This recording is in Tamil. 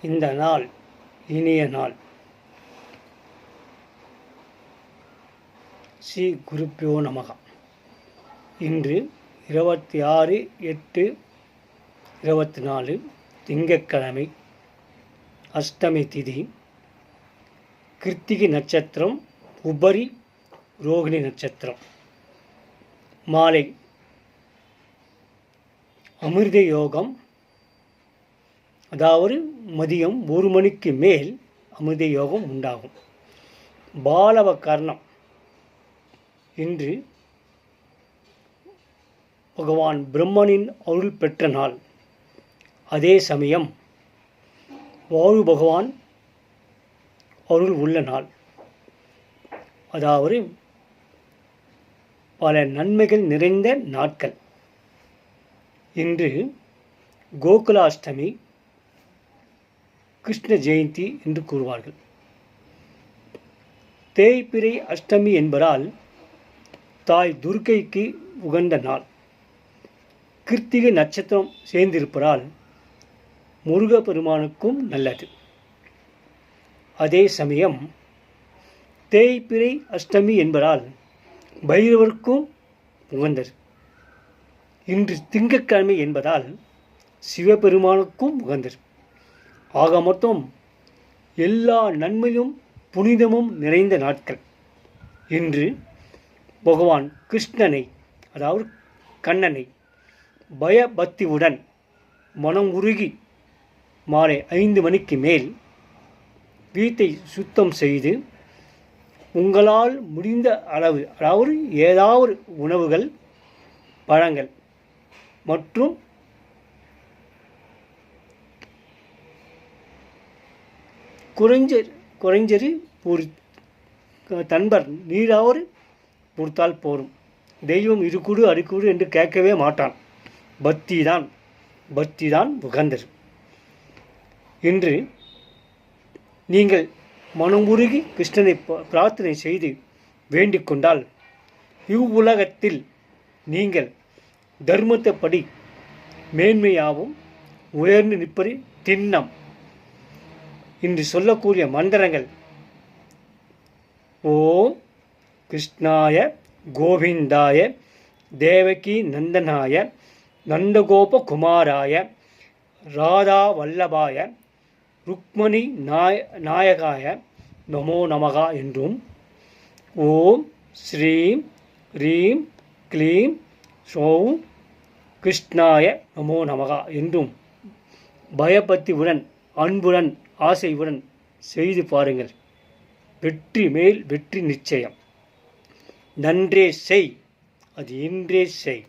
இந்த நாள் இனிய நாள். ஸ்ரீ குருப்பியோ நமக. இன்று 26/8/24 திங்கட்கிழமை, அஷ்டமி திதி, கிருத்திகை நட்சத்திரம், உபரி ரோகிணி நட்சத்திரம். மாலை அமிர்த யோகம், அதாவது மதியம் 1 மணிக்கு மேல் அமிர்த யோகம் உண்டாகும். பாலவ கர்ணம். இன்று பகவான் பிரம்மனின் அருள் பெற்ற நாள். அதே சமயம் வாயு பகவான் அருள் உள்ள நாள். அதாவது பல நன்மைகள் நிறைந்த நாட்கள். இன்று கோகுலாஷ்டமி, கிருஷ்ண ஜெயந்தி என்று கூறுவார்கள். தேய்பிறை அஷ்டமி என்பதால் தாய் துர்க்கைக்கு உகந்த நாள். கிருத்திகை நட்சத்திரம் சேர்ந்திருப்பதால் முருகப்பெருமானுக்கும் நல்லது. அதே சமயம் தேய்பிறை அஷ்டமி என்பதால் பைரவருக்கும் உகந்தது. இன்று திங்கட்கிழமை என்பதால் சிவபெருமானுக்கும் உகந்தது. ஆக மொத்தம் எல்லா நன்மையும் புனிதமும் நிறைந்த நாட்கள். இன்று பகவான் கிருஷ்ணனை, அதாவது கண்ணனை, பயபக்தியுடன் மனம் உருகி மாலை 5 மணிக்கு மேல் வீட்டை சுத்தம் செய்து உங்களால் முடிந்த அளவு, அதாவது ஏதாவது உணவுகள், பழங்கள் மற்றும் குறைஞ்சது ஒரு தன்பர் நீராவது கொடுத்தால் போரும். தெய்வம் இது கொடு அது கொடு என்று கேட்கவே மாட்டான். பக்தி தான் உகந்தது. இன்று நீங்கள் மனம் உருகி கிருஷ்ணனை பிரார்த்தனை செய்து வேண்டிக் கொண்டால் இவ்வுலகத்தில் நீங்கள் தர்மத்தைப்படி மேன்மையாகவும் உயர்ந்து நிற்பது திண்ணம். இன்று சொல்லக்கூடிய மந்திரங்கள்: ஓம் கிருஷ்ணாய கோவிந்தாய தேவகி நந்தனாய நந்தகோப குமாராய ராதா வல்லபாய ருக்மணி நாயகாய நமோ நமகா என்றும், ஓம் ஸ்ரீம் ரீம் க்ளீம் சௌம் கிருஷ்ணாய நமோ நமகா என்றும் பயபக்தியுடன், அன்புடன், ஆசையுடன் செய்து பாருங்கள். வெற்றி மேல் வெற்றி நிச்சயம். நன்றே செய், அது இன்றே செய்.